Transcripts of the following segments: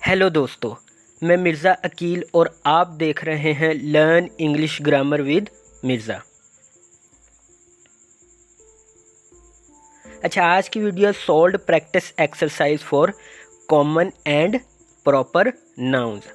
Hello दोस्तों, मैं मिर्ज़ा अकील और आप देख रहे हैं learn English grammar with Mirza. अच्छा, आज की video solve practice exercise for common and proper nouns.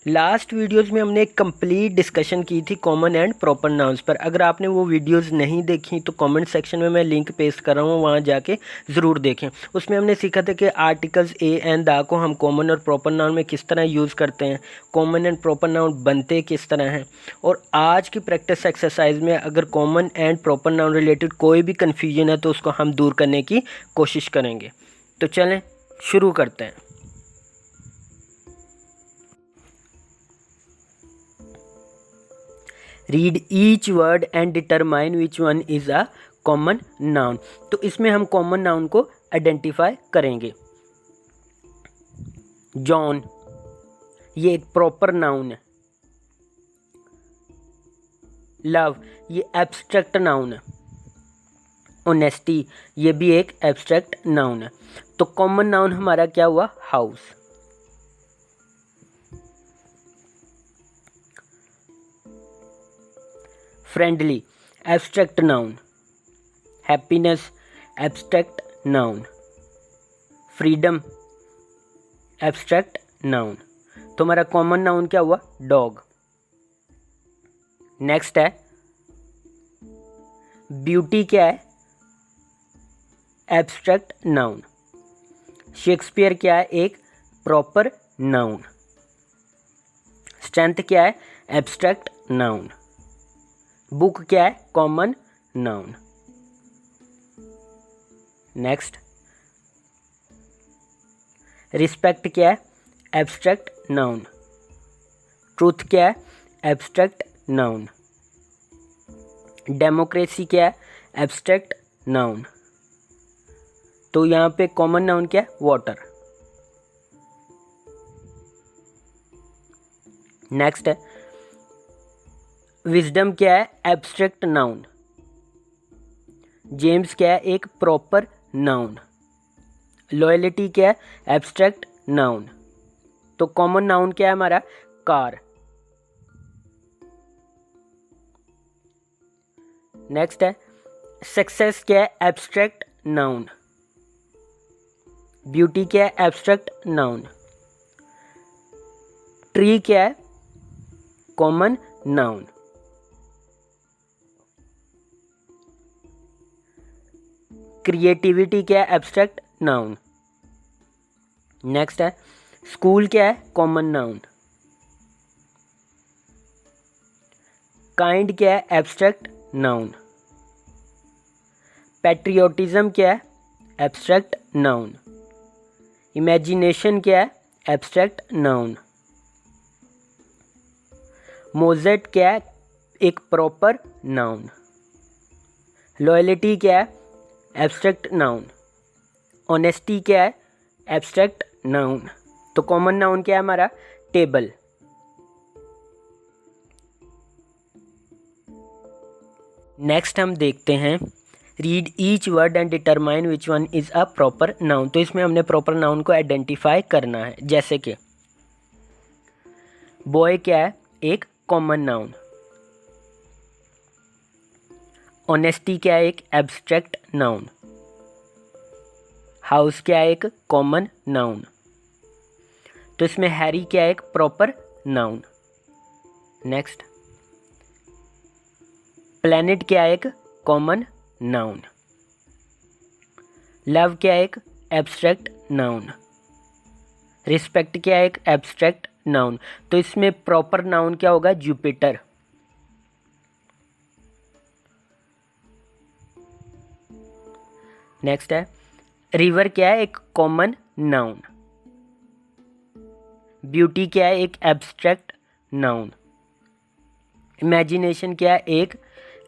Last videos में हमने एक कंप्लीट डिस्कशन की थी कॉमन एंड प्रॉपर नाउन्स पर। अगर आपने वो वीडियोस नहीं देखी तो कमेंट सेक्शन में मैं लिंक पेस्ट कर रहा हूँ, वहाँ जाके ज़रूर देखें। उसमें हमने सीखा था कि आर्टिकल्स ए एंड द को हम कॉमन और प्रॉपर नाउन में किस तरह यूज़ करते हैं, कॉमन एंड प्रॉपर नाउन बनते किस तरह हैं। और आज की प्रैक्टिस एक्सरसाइज में अगर common and proper noun related कोई भी कन्फ्यूजन है तो उसको हम दूर करने की कोशिश करेंगे। तो चलें शुरू करते हैं। Read each word and determine which one is a common noun. तो इसमें हम कॉमन नाउन को आइडेंटिफाई करेंगे। जॉन, ये एक प्रॉपर नाउन है। लव, ये एब्स्ट्रैक्ट नाउन है। ऑनेस्टी, ये भी एक एब्स्ट्रैक्ट नाउन है। तो कॉमन नाउन हमारा क्या हुआ? House. Friendly, abstract noun. Happiness, abstract noun. Freedom, abstract noun. तो हमारा कॉमन नाउन क्या हुआ? डॉग। नेक्स्ट है ब्यूटी, क्या है? Abstract noun. शेक्सपियर क्या है? एक प्रॉपर नाउन। स्ट्रेंथ क्या है? Abstract noun. बुक क्या है? Common noun. नेक्स्ट, रिस्पेक्ट क्या है? Abstract noun. ट्रूथ क्या है? Abstract noun. डेमोक्रेसी क्या है? Abstract noun. तो यहाँ पे कॉमन नाउन क्या है? वाटर। नेक्स्ट है विजडम, क्या है? Abstract noun. जेम्स क्या है? एक प्रॉपर नाउन। लॉयल्टी क्या है? Abstract noun. तो कॉमन नाउन क्या है हमारा? कार। नेक्स्ट है सक्सेस, क्या है? Abstract noun. ब्यूटी क्या है? Abstract noun. ट्री क्या है? Common noun. क्रिएटिविटी क्या है? Abstract noun. नेक्स्ट है स्कूल, क्या है? Common noun. काइंड क्या है? Abstract noun. पैट्रियोटिज्म क्या है? Abstract noun. इमेजिनेशन क्या है? Abstract noun. मोजेट क्या है? एक प्रॉपर नाउन। लॉयल्टी क्या है? Abstract noun. ऑनेस्टी क्या है? Abstract noun. तो कॉमन नाउन क्या है हमारा? टेबल। नेक्स्ट हम देखते हैं read each word and determine which one is a proper noun. तो इसमें हमने प्रॉपर नाउन को आइडेंटिफाई करना है। जैसे कि बॉय क्या है? एक कॉमन नाउन। ऑनेस्टी क्या है? एक एब्स्ट्रैक्ट नाउन। हाउस क्या है? एक कॉमन नाउन। तो इसमें हैरी क्या है? एक प्रॉपर नाउन। नेक्स्ट, प्लेनेट क्या है? एक कॉमन नाउन। लव क्या है? एक एब्स्ट्रैक्ट नाउन। रिस्पेक्ट क्या है? एक एब्स्ट्रैक्ट नाउन। तो इसमें प्रॉपर नाउन क्या होगा? जुपिटर। नेक्स्ट है रिवर क्या है? एक कॉमन नाउन। ब्यूटी क्या है? एक एब्स्ट्रैक्ट नाउन। इमेजिनेशन क्या है? एक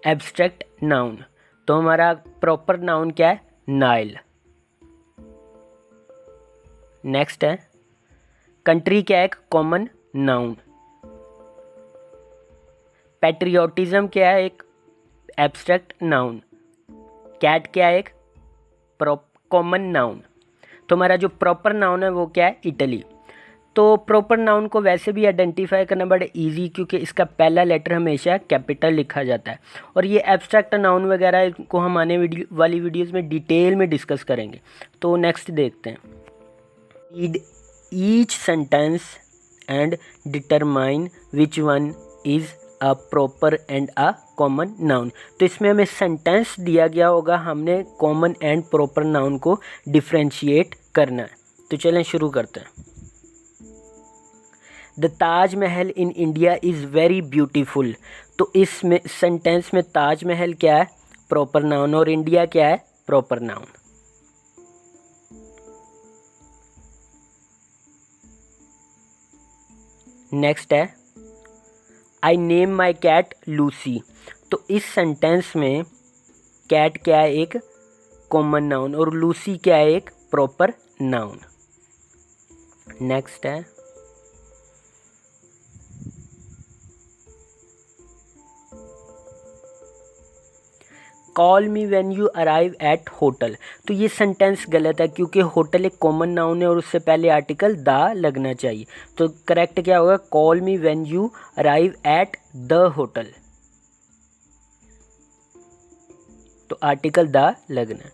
एब्स्ट्रैक्ट नाउन। तो हमारा प्रॉपर नाउन क्या है? नाइल। नेक्स्ट है कंट्री क्या है? एक कॉमन नाउन। पैट्रियोटिज्म क्या है? एक एब्स्ट्रैक्ट नाउन। कैट क्या है? एक कॉमन नाउन। तो हमारा जो प्रॉपर नाउन है वो क्या है, इटली। तो प्रॉपर नाउन को वैसे भी आइडेंटिफाई करना बड़ा इजी, क्योंकि इसका पहला लेटर हमेशा कैपिटल लिखा जाता है। और ये एब्स्ट्रैक्ट नाउन वगैरह को हम आने वाली वीडियोस में डिटेल में डिस्कस करेंगे। तो नेक्स्ट देखते हैं, read each sentence and determine which one is a proper and a common noun. तो इसमें हमें सेंटेंस दिया गया होगा, हमने कॉमन एंड प्रॉपर नाउन को डिफ्रेंशिएट करना है। तो चलें शुरू करते हैं। The Taj Mahal in India is very beautiful. तो इसमें सेंटेंस में ताज महल क्या है, प्रॉपर नाउन, और इंडिया क्या है, प्रॉपर नाउन। नेक्स्ट है, I name my cat Lucy. तो इस सेंटेंस में कैट क्या है, एक कॉमन नाउन, और लूसी क्या है, एक प्रॉपर नाउन। नेक्स्ट है, call me when you arrive eight hotel. तो ये सेंटेंस गलत है, क्योंकि होटल एक कॉमन नाउन है और उससे पहले आर्टिकल द लगना चाहिए। तो करेक्ट क्या होगा, call me when you arrive at the hotel. तो आर्टिकल द लगना।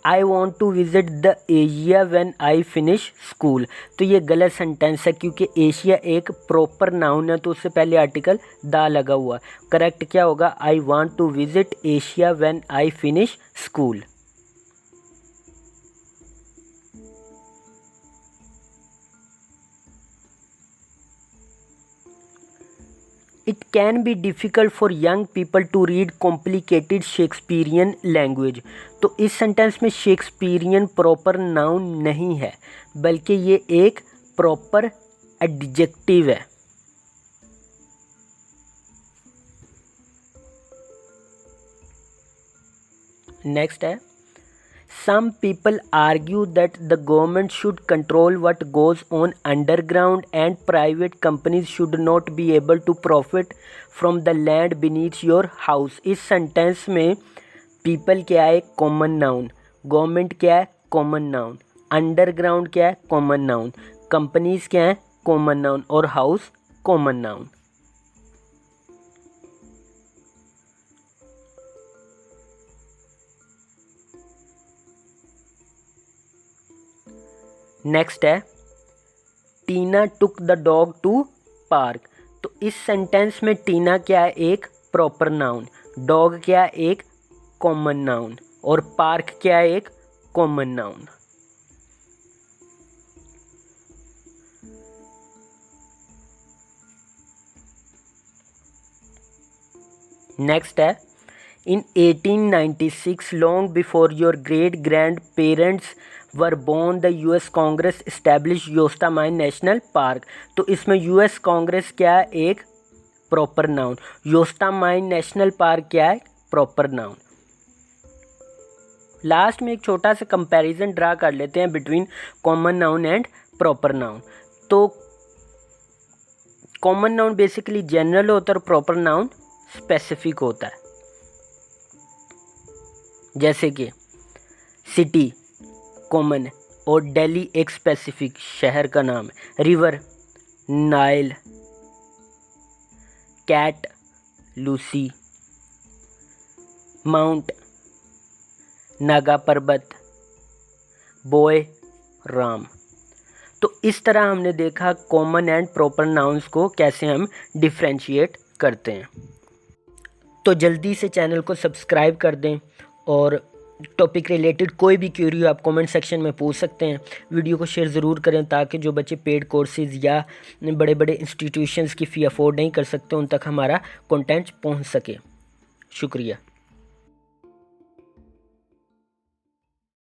I want to visit the Asia when I finish school. तो ये गलत सेंटेंस है, क्योंकि एशिया एक प्रॉपर नाउन है, तो उससे पहले आर्टिकल द लगा हुआ। करेक्ट क्या होगा, I want to visit Asia when I finish school. It can be difficult for young people to read complicated Shakespearean language। तो इस सेंटेंस में शेक्सपियरियन प्रॉपर नाउन नहीं है, बल्कि ये एक प्रॉपर एडजेक्टिव है। नेक्स्ट है, some people argue that the government should control what goes on underground and private companies should not be able to profit from the land beneath your house। इस sentence में people क्या है, common noun, government क्या है, common noun, underground क्या है, common noun, companies क्या है, कॉमन नाउन, और हाउस कॉमन नाउन। नेक्स्ट है, Tina took the dog to park. तो इस सेंटेंस में टीना क्या है, एक प्रॉपर नाउन, डॉग क्या है, एक कॉमन नाउन, और पार्क क्या है, एक कॉमन नाउन। नेक्स्ट है, in 1896 long before your great grandparents were born the US Congress established योस्टामाइन नेशनल पार्क। तो इसमें US कांग्रेस क्या है, एक प्रॉपर नाउन, योस्टामाइन नेशनल पार्क क्या है, प्रॉपर नाउन। लास्ट में एक छोटा सा कंपैरिजन ड्रा कर लेते हैं between common noun and proper noun. तो कॉमन नाउन बेसिकली जनरल होता है और प्रॉपर नाउन स्पेसिफिक होता है। जैसे कि सिटी कॉमन है और दिल्ली एक स्पेसिफिक शहर का नाम है, river Nile, cat Lucy, mount Naga Parbat, boy Ram. तो इस तरह हमने देखा कॉमन एंड प्रॉपर नाउन्स को कैसे हम डिफ्रेंशिएट करते हैं। तो जल्दी से चैनल को सब्सक्राइब कर दें, और टॉपिक रिलेटेड कोई भी क्वेरी आप कमेंट सेक्शन में पूछ सकते हैं। वीडियो को शेयर ज़रूर करें, ताकि जो बच्चे पेड कोर्सेज़ या बड़े बड़े इंस्टीट्यूशंस की फ़ी अफोर्ड नहीं कर सकते, उन तक हमारा कंटेंट पहुंच सके। शुक्रिया।